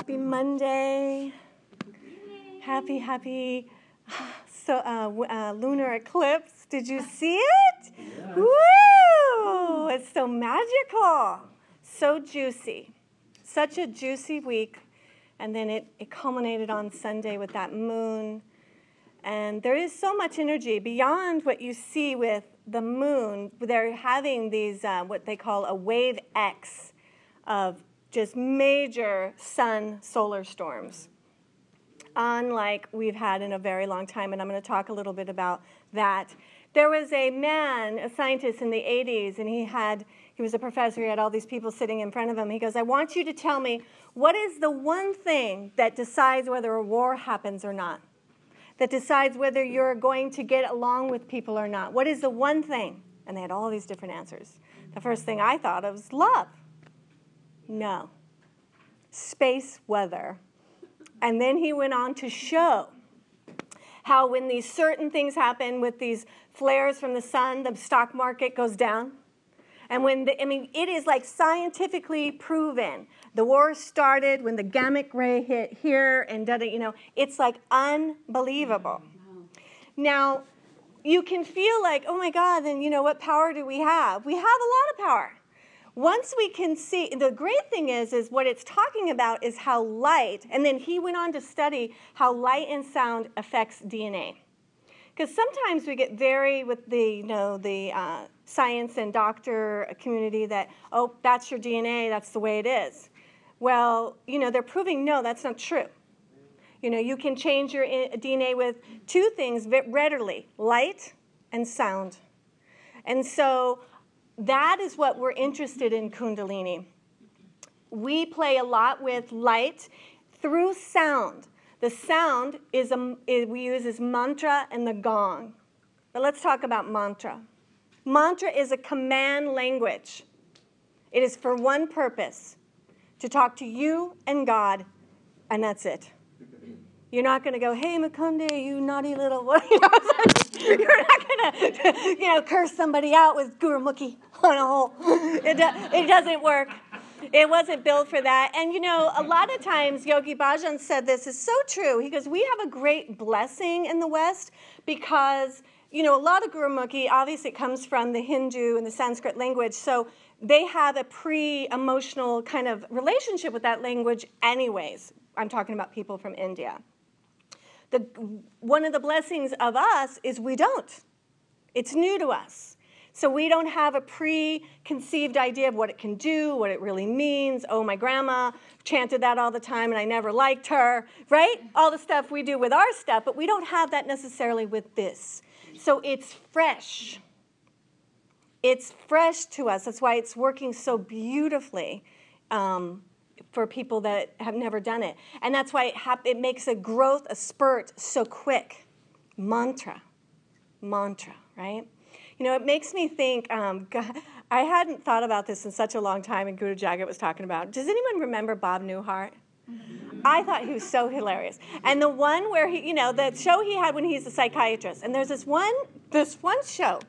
Happy Monday. Happy lunar eclipse. Did you see it? Yeah. Woo! It's so magical. So juicy. Such a juicy week. And then it culminated on Sunday with that moon. And there is so much energy beyond what you see with the moon. They're having these, what they call a wave X of just major sun solar storms, unlike we've had in a very long time. And I'm going to talk a little bit about that. There was a man, a scientist in the 80s, and he was a professor. He had all these people sitting in front of him. He goes, I want you to tell me, what is the one thing that decides whether a war happens or not? That decides whether you're going to get along with people or not? What is the one thing? And they had all these different answers. The first thing I thought of was love. No. Space weather. And then he went on to show how when these certain things happen with these flares from the sun, the stock market goes down. And it is like scientifically proven. The war started when the gamma ray hit here, and it's like unbelievable. Now, you can feel like, oh my God, then what power do we have? We have a lot of power. Once we can see, the great thing is what it's talking about is how light, and then he went on to study how light and sound affects DNA. Because sometimes we get very with the science and doctor community that, oh, that's your DNA, that's the way it is. Well, they're proving, no, that's not true. You can change your DNA with two things readily, light and sound. And so that is what we're interested in Kundalini. We play a lot with light through sound. The sound we use is mantra and the gong. But let's talk about mantra. Mantra is a command language. It is for one purpose, to talk to you and God, and that's it. You're not going to go, hey, Makunde, you naughty little... You're not going to curse somebody out with Gurumukhi on a hole. It doesn't work. It wasn't built for that. And, a lot of times, Yogi Bhajan said this is so true. He goes, we have a great blessing in the West because, a lot of Gurumukhi, obviously it comes from the Hindu and the Sanskrit language, so they have a pre-emotional kind of relationship with that language anyways. I'm talking about people from India. One of the blessings of us is we don't. It's new to us. So we don't have a preconceived idea of what it can do, what it really means. Oh, my grandma chanted that all the time and I never liked her, right? All the stuff we do with our stuff, but we don't have that necessarily with this. So it's fresh. It's fresh to us. That's why it's working so beautifully for people that have never done it. And that's why it makes a growth, a spurt so quick. Mantra, right? It makes me think, God, I hadn't thought about this in such a long time, and Guru Jagat was talking about. Does anyone remember Bob Newhart? I thought he was so hilarious. And the one where the show he had when he's a psychiatrist, and there's this one show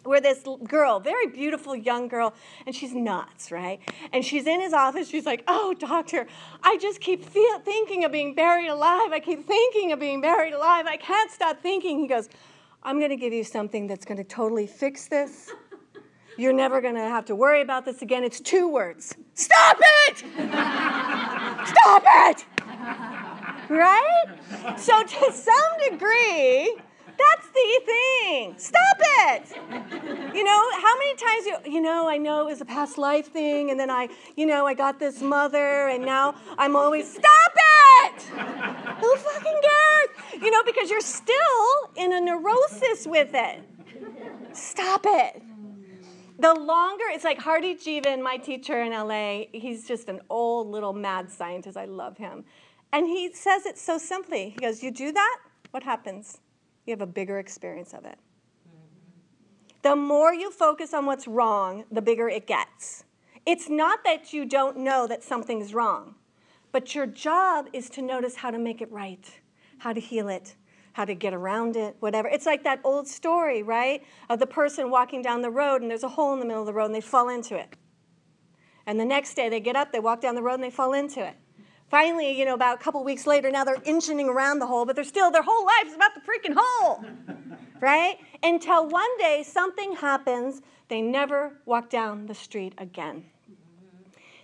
where this girl, very beautiful young girl, and she's nuts, right? And she's in his office. She's like, oh, doctor, I just keep thinking of being buried alive. I keep thinking of being buried alive. I can't stop thinking. He goes, I'm going to give you something that's going to totally fix this. You're never going to have to worry about this again. It's 2 words. Stop it! Stop it! Right? So to some degree, that's the thing. Stop it! How many times I know it was a past life thing, and then I got this mother, and now I'm always, stop it! Who fucking cares? Because you're still in a neurosis with it. Stop it. The longer, it's like Hardy Jeevan, my teacher in LA, he's just an old little mad scientist. I love him. And he says it so simply. He goes, you do that, what happens? You have a bigger experience of it. The more you focus on what's wrong, the bigger it gets. It's not that you don't know that something's wrong, but your job is to notice how to make it right, how to heal it, how to get around it, whatever. It's like that old story, right, of the person walking down the road, and there's a hole in the middle of the road, and they fall into it. And the next day, they get up, they walk down the road, and they fall into it. Finally, about a couple weeks later, now they're inching around the hole, but their whole life is about the freaking hole, right? Until one day something happens, they never walk down the street again.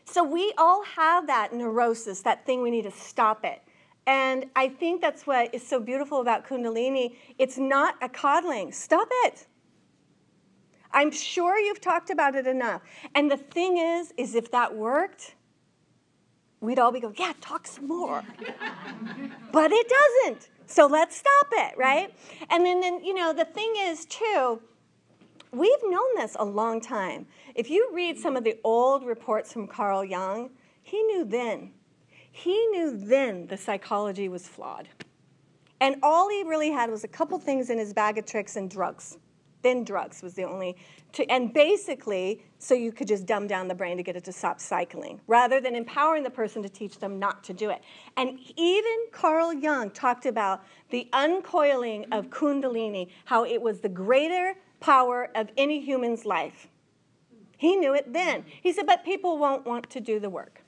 So we all have that neurosis, that thing we need to stop it. And I think that's what is so beautiful about Kundalini. It's not a coddling. Stop it. I'm sure you've talked about it enough. And the thing is if that worked, we'd all be going, yeah, talk some more. But it doesn't. So let's stop it, right? And then the thing is, too, we've known this a long time. If you read some of the old reports from Carl Jung, he knew then the psychology was flawed. And all he really had was a couple things in his bag of tricks and drugs. Then drugs was the only, and basically, so you could just dumb down the brain to get it to stop cycling, rather than empowering the person to teach them not to do it. And even Carl Jung talked about the uncoiling of Kundalini, how it was the greater power of any human's life. He knew it then. He said, but people won't want to do the work.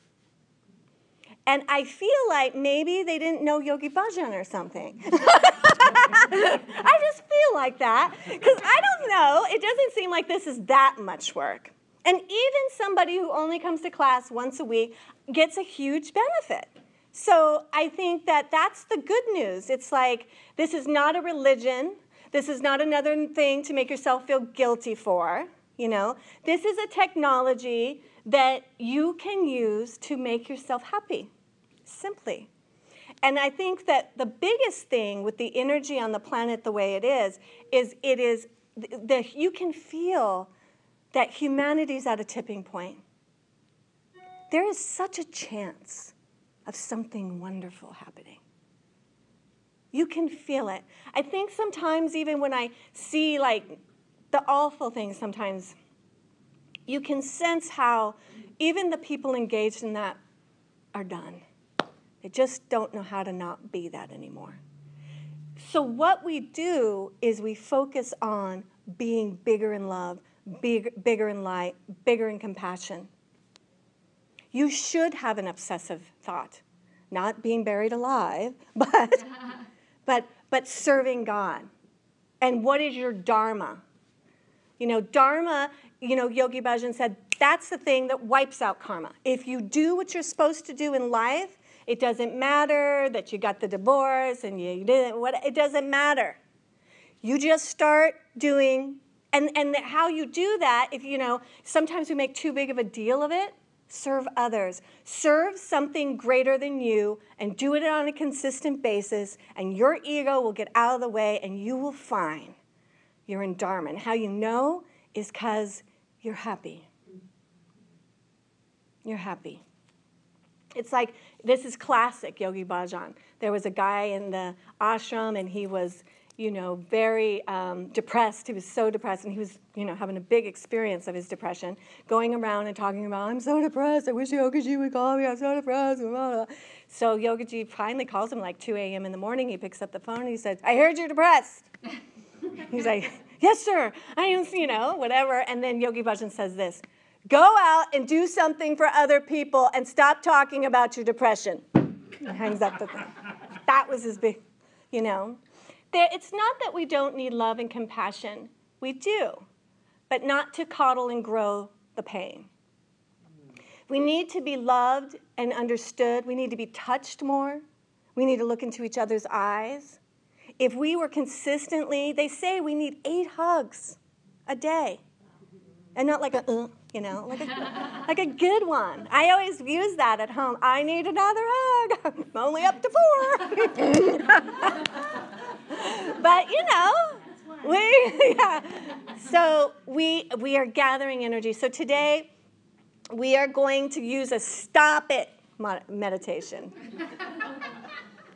And I feel like maybe they didn't know Yogi Bhajan or something. I just feel like that, because I don't know. It doesn't seem like this is that much work. And even somebody who only comes to class once a week gets a huge benefit. So I think that that's the good news. It's like, this is not a religion. This is not another thing to make yourself feel guilty for. This is a technology that you can use to make yourself happy, simply. And I think that the biggest thing with the energy on the planet the way it is that you can feel that humanity's at a tipping point. There is such a chance of something wonderful happening. You can feel it. I think sometimes even when I see the awful things sometimes, you can sense how even the people engaged in that are done. They just don't know how to not be that anymore. So what we do is we focus on being bigger in love, bigger in light, bigger in compassion. You should have an obsessive thought, not being buried alive, but serving God. And what is your dharma? Dharma, Yogi Bhajan said, that's the thing that wipes out karma. If you do what you're supposed to do in life, it doesn't matter that you got the divorce and you didn't, it doesn't matter. You just start doing, and how you do that, sometimes we make too big of a deal of it, serve others. Serve something greater than you and do it on a consistent basis, and your ego will get out of the way and you will find you're in Dharma. And how you know is because you're happy. You're happy. It's like, this is classic Yogi Bhajan. There was a guy in the ashram, and he was, very depressed. He was so depressed, and he was, having a big experience of his depression, going around and talking about, I'm so depressed. I wish Yogaji would call me. I'm so depressed. Blah, blah. So Yogaji finally calls him 2 a.m. in the morning. He picks up the phone, and he says, I heard you're depressed. He's like, yes, sir. I am, whatever. And then Yogi Bhajan says this, go out and do something for other people and stop talking about your depression. He hangs up the thing. That was his big, It's not that we don't need love and compassion. We do, but not to coddle and grow the pain. We need to be loved and understood. We need to be touched more. We need to look into each other's eyes. If we were consistently, they say we need 8 hugs a day. And not like a good one. I always use that at home. I need another hug. I'm only up to 4. But, So we are gathering energy. So today we are going to use a stop it meditation.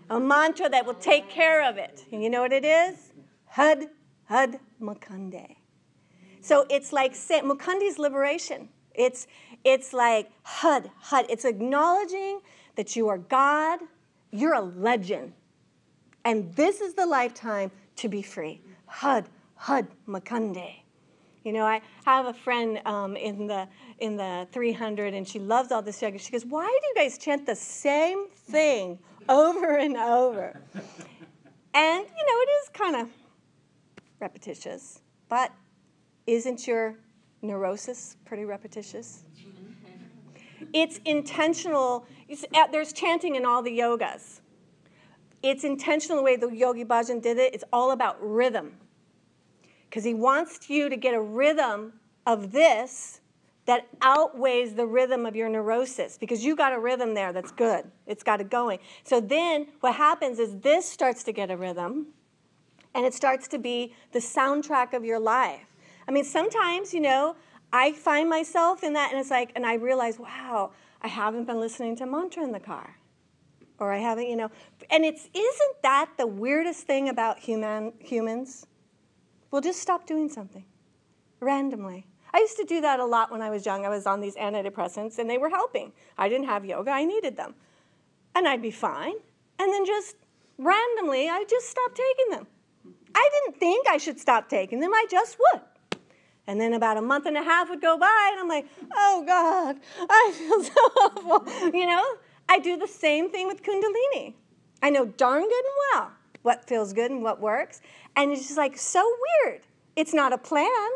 A mantra that will take care of it. And you know what it is? Hud, Hud, Mukande. So it's like Mukundi's liberation. It's like Hud, Hud. It's acknowledging that you are God, you're a legend, and this is the lifetime to be free. Hud, Hud, Mukande. I have a friend in the 300, and she loves all this yoga. She goes, why do you guys chant the same thing over and over? And, it is kind of repetitious, but isn't your neurosis pretty repetitious? It's intentional. There's chanting in all the yogas. It's intentional the way the Yogi Bhajan did it. It's all about rhythm. Because he wants you to get a rhythm of this that outweighs the rhythm of your neurosis. Because you got a rhythm there that's good. It's got it going. So then what happens is this starts to get a rhythm, and it starts to be the soundtrack of your life. I mean, sometimes, I find myself in that, and it's like, and I realize, wow, I haven't been listening to mantra in the car. Or I haven't, and isn't that the weirdest thing about humans? We'll just stop doing something randomly. I used to do that a lot when I was young. I was on these antidepressants, and they were helping. I didn't have yoga. I needed them. And I'd be fine. And then just randomly, I just stopped taking them. I didn't think I should stop taking them. I just would. And then about a month and a half would go by, and I'm like, oh, God, I feel so awful. I do the same thing with Kundalini. I know darn good and well what feels good and what works. And it's just like so weird. It's not a plan.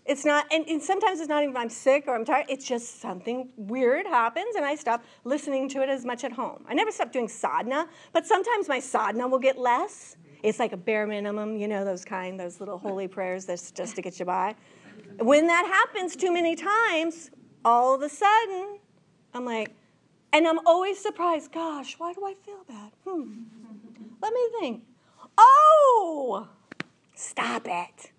It's not, and sometimes it's not even I'm sick or I'm tired. It's just something weird happens, and I stop listening to it as much at home. I never stop doing sadhana, but sometimes my sadhana will get less. It's like a bare minimum, those little holy prayers that's just to get you by. When that happens too many times, all of a sudden, I'm like, and I'm always surprised, gosh, why do I feel bad? Let me think. Oh, stop it.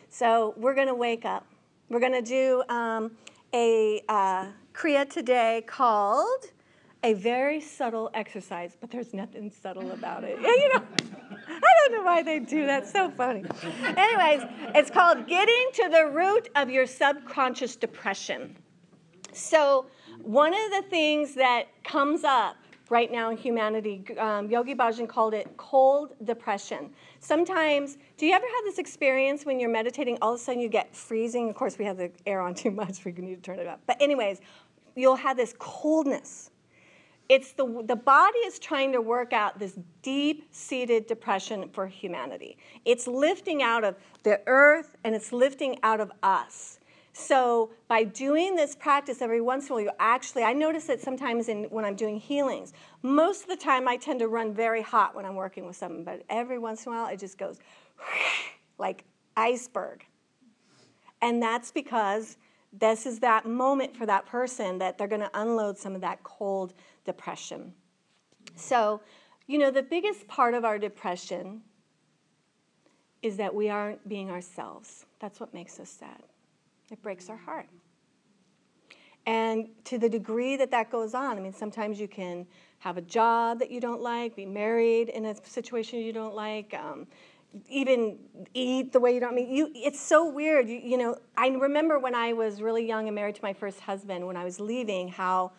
So we're going to wake up. We're going to do a Kriya today called a very subtle exercise, but there's nothing subtle about it. I don't know why they do that. So funny. Anyways, it's called Getting to the Root of Your Subconscious Depression. So one of the things that comes up right now in humanity, Yogi Bhajan called it cold depression. Sometimes, do you ever have this experience when you're meditating, all of a sudden you get freezing? Of course, we have the air on too much. We need to turn it up. But anyways, you'll have this coldness. It's the body is trying to work out this deep-seated depression for humanity. It's lifting out of the earth, and it's lifting out of us. So by doing this practice every once in a while, I notice that sometimes when I'm doing healings, most of the time I tend to run very hot when I'm working with someone, but every once in a while it just goes like iceberg. And that's because this is that moment for that person that they're going to unload some of that cold depression. So, the biggest part of our depression is that we aren't being ourselves. That's what makes us sad. It breaks our heart. And to the degree that goes on, sometimes you can have a job that you don't like, be married in a situation you don't like, even eat the way you don't. It's so weird. I remember when I was really young and married to my first husband, when I was leaving, how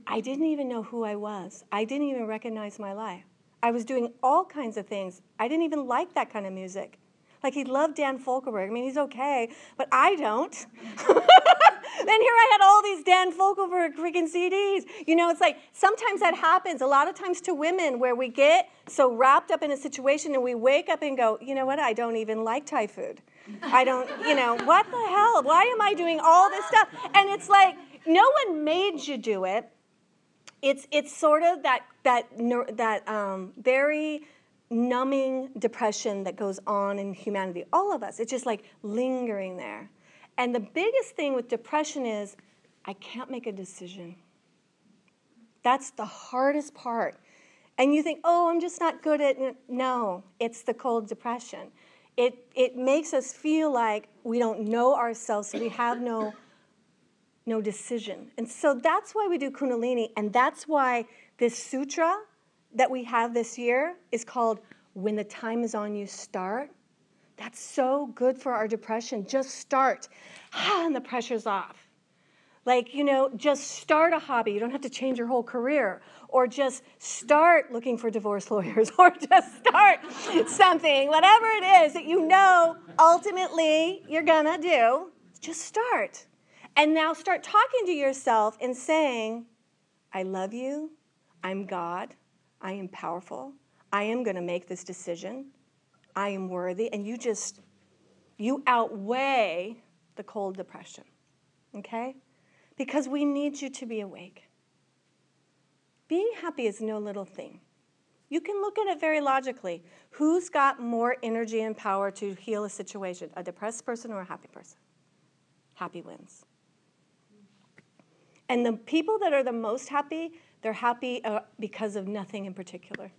I didn't even know who I was. I didn't even recognize my life. I was doing all kinds of things. I didn't even like that kind of music. Like, he loved Dan Fogelberg. He's okay, but I don't. Then here I had all these Dan Fogelberg freaking CDs. It's like sometimes that happens, a lot of times to women, where we get so wrapped up in a situation and we wake up and go, you know what, I don't even like Thai food. I don't, what the hell? Why am I doing all this stuff? And it's like, no one made you do it. It's sort of that very numbing depression that goes on in humanity. All of us, it's just like lingering there. And the biggest thing with depression is I can't make a decision. That's the hardest part. And you think, oh, I'm just not good at it. No, it's the cold depression. It makes us feel like we don't know ourselves, so we have no decision. And so that's why we do Kundalini, and that's why this sutra that we have this year is called When the Time Is On You, Start. That's so good for our depression. Just start. And the pressure's off. Like, just start a hobby. You don't have to change your whole career. Or just start looking for divorce lawyers. Or just start something, whatever it is that ultimately you're going to do. Just start. And now start talking to yourself and saying, I love you. I'm God. I am powerful. I am going to make this decision. I am worthy. And you outweigh the cold depression. Okay? Because we need you to be awake. Being happy is no little thing. You can look at it very logically. Who's got more energy and power to heal a situation? A depressed person or a happy person? Happy wins. And the people that are the most happy, they're happy because of nothing in particular.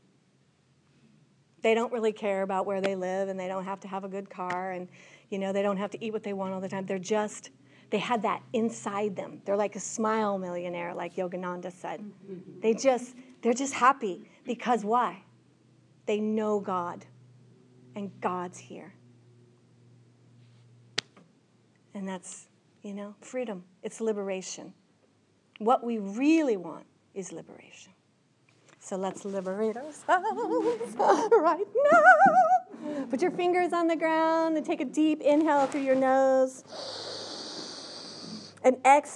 They don't really care about where they live, and they don't have to have a good car, and they don't have to eat what they want all the time. They had that inside them. They're like a smile millionaire, like Yogananda said. They're just happy because why? They know God, and God's here. And that's, freedom. It's liberation. What we really want is liberation. So let's liberate ourselves right now. Put your fingers on the ground and take a deep inhale through your nose. And exhale.